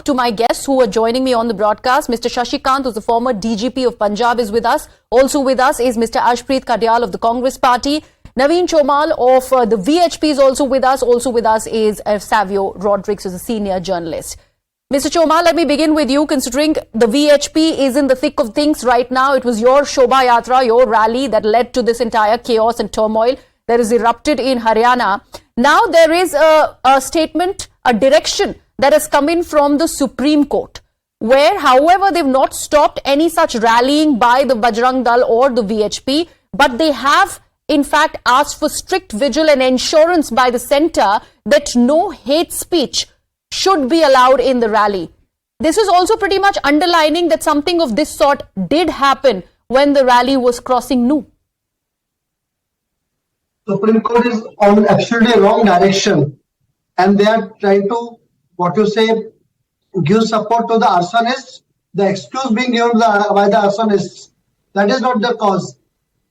to my guests who are joining me on the broadcast. Mr. Shashikant, who's the former DGP of Punjab, is with us. Also with us is Mr. APS Khadial of the Congress Party. Naveen Chomal of the VHP is also with us. Also with us is Savio Rodriguez, who's a senior journalist. Mr. Chomal, let me begin with you. Considering the VHP is in the thick of things right now, it was your Shobha Yatra, your rally that led to this entire chaos and turmoil that is erupted in Haryana. Now there is a statement, a direction that has come in from the Supreme Court, where, however, they've not stopped any such rallying by the Bajrang Dal or the VHP, but they have, in fact, asked for strict vigil and assurance by the centre that no hate speech should be allowed in the rally. This is also pretty much underlining that something of this sort did happen when the rally was crossing Nuh. Supreme Court is on absolutely wrong direction, and they are trying to, give support to the arsonists. The excuse being given by the arsonists, that is not the cause.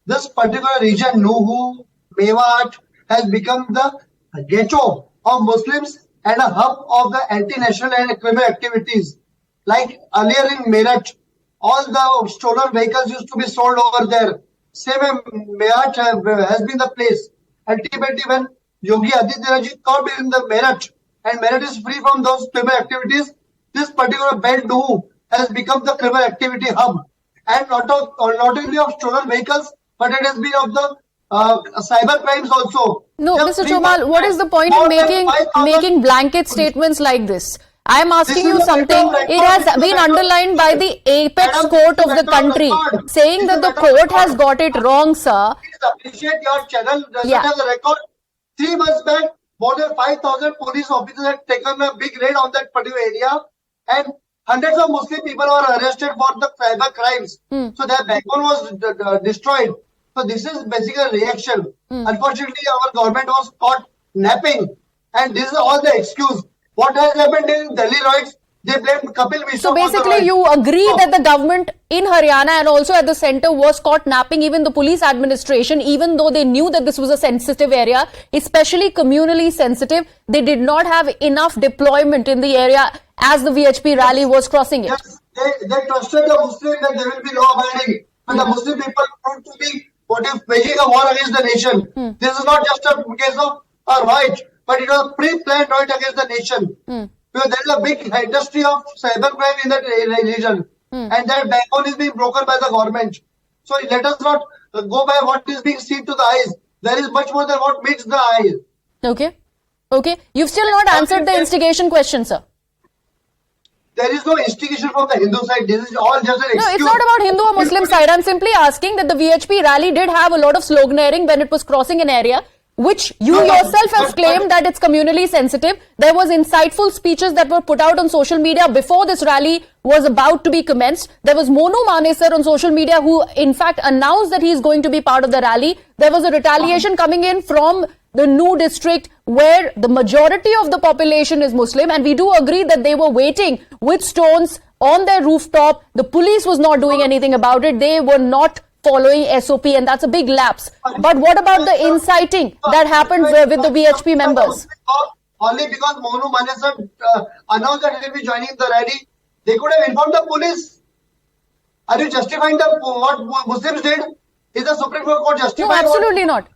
This particular region, Nuh Mewat, has become the ghetto of Muslims and a hub of the anti-national and criminal activities. Like earlier in Meerut, all the stolen vehicles used to be sold over there. Same Mewat has been the place. Ultimately, when Yogi Adityanath called in the Meerut, and Meerut is free from those criminal activities, this particular belt Nuh has become the criminal activity hub. And not only of stolen vehicles, but it has been of the cyber crimes also. No, Mr. Chomal, what is the point in making blanket statements like this? I am asking you something. It has been underlined by the APS Court of the country, saying that the court has got it wrong, sir. Please appreciate your channel. Does it have the record? 3 months back, more than 5,000 police officers had taken a big raid on that particular area, and hundreds of Muslim people were arrested for the cyber crimes. So their backbone was destroyed. So this is basically a reaction. Unfortunately, our government was caught napping, and this is all the excuse. What has happened in Delhi riots? They blamed Kapil Mishra. So basically, you agree that the government in Haryana and also at the centre was caught napping, even the police administration, even though they knew that this was a sensitive area, especially communally sensitive. They did not have enough deployment in the area as the VHP rally was crossing it. Yes, they trusted the Muslims that they will be law-abiding. But the Muslim people proved to be waging a war against the nation. This is not just a case of a riot, but it was a pre-planned riot against the nation. Because there is a big industry of cybercrime in that region, and that backbone is being broken by the government. So let us not go by what is being seen to the eyes. There is much more than what meets the eyes. Okay. You've still not answered the instigation question, sir. There is no instigation from the Hindu side. This is all just an excuse. No, it's not about Hindu or Muslim side. I'm simply asking that the VHP rally did have a lot of sloganeering when it was crossing an area, which you yourself have claimed that it's communally sensitive. There was insightful speeches that were put out on social media before this rally was about to be commenced. There was Monu Manesar on social media who in fact announced that he is going to be part of the rally. There was a retaliation coming in from the Nuh district where the majority of the population is Muslim, and we do agree that they were waiting with stones on their rooftop. The police was not doing anything about it. They were not following SOP, and that's a big lapse. But what about the inciting that happened with the VHP members? Only because Monu Manesar announced that he will be joining the rally, they could have informed the police. Are you justifying what Muslims did? Is the Supreme Court justifying? No, absolutely not.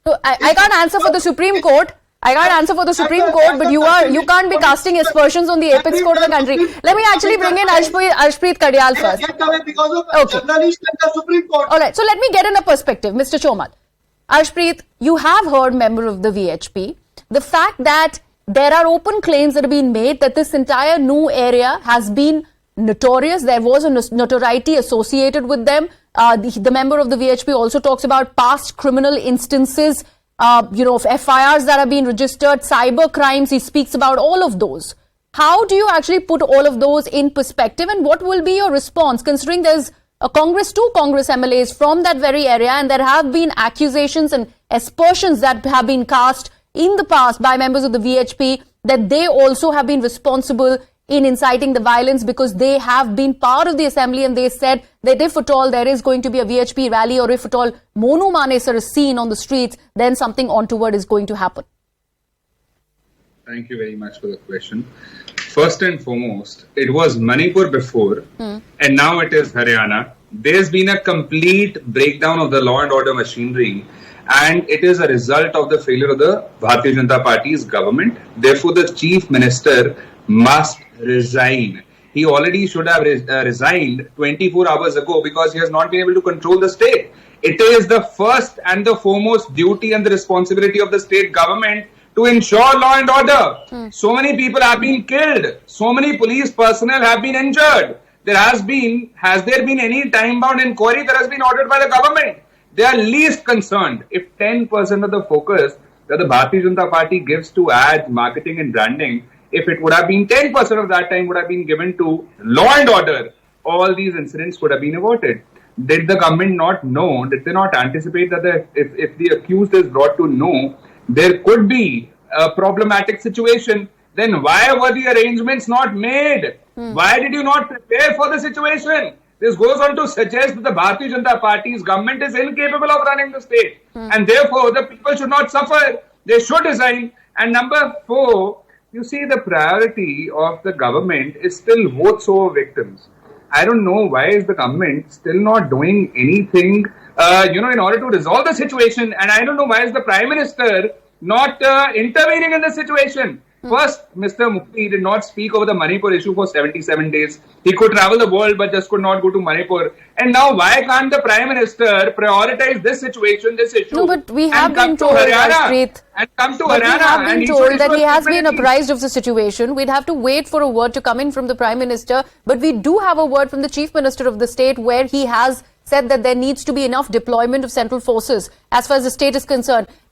So I can't answer for the Supreme Court. I can't answer for the Supreme Court, but you can't be casting aspersions on the APS Court of the country. Let me actually bring in APS Khadial first. All right, so let me get in a perspective, Mr. Chomal. APS, you have heard member of the VHP. The fact that there are open claims that have been made that this entire Nuh area has been notorious. There was a notoriety associated with them. The member of the VHP also talks about past criminal instances, of FIRs that have been registered, cyber crimes. He speaks about all of those. How do you actually put all of those in perspective, and what will be your response, considering there's two Congress MLAs from that very area, and there have been accusations and aspersions that have been cast in the past by members of the VHP that they also have been responsible in inciting the violence because they have been part of the assembly, and they said that if at all there is going to be a VHP rally, or if at all Monu Manesar is seen on the streets, then something untoward is going to happen. Thank you very much for the question. First and foremost, it was Manipur before, and now it is Haryana. There's been a complete breakdown of the law and order machinery, and it is a result of the failure of the Bharatiya Janata Party's government. Therefore, the Chief Minister must resign. He already should have resigned 24 hours ago because he has not been able to control the state. It is the first and the foremost duty and the responsibility of the state government to ensure law and order. So many people have been killed. So many police personnel have been injured. Has there been any time-bound inquiry that has been ordered by the government? They are least concerned if 10% of the focus that the Bharatiya Janata Party gives to ads, marketing and branding, if it would have been 10% of that time would have been given to law and order, all these incidents could have been averted. Did the government not know? Did they not anticipate that if the accused is brought to know there could be a problematic situation, then why were the arrangements not made? Why did you not prepare for the situation? This goes on to suggest that the Bharatiya Janata Party's government is incapable of running the state. And therefore, the people should not suffer. They should resign. And number 4, you see, the priority of the government is still votes over victims. I don't know why is the government still not doing anything, in order to resolve the situation. And I don't know why is the Prime Minister not intervening in the situation. First, Mr. Mukti did not speak over the Manipur issue for 77 days. He could travel the world but just could not go to Manipur. And now why can't the Prime Minister prioritize this situation, this issue? No, but we have been told, Ashpreet, that he has been apprised of the situation. We'd have to wait for a word to come in from the Prime Minister. But we do have a word from the Chief Minister of the state where he has said that there needs to be enough deployment of central forces as far as the state is concerned.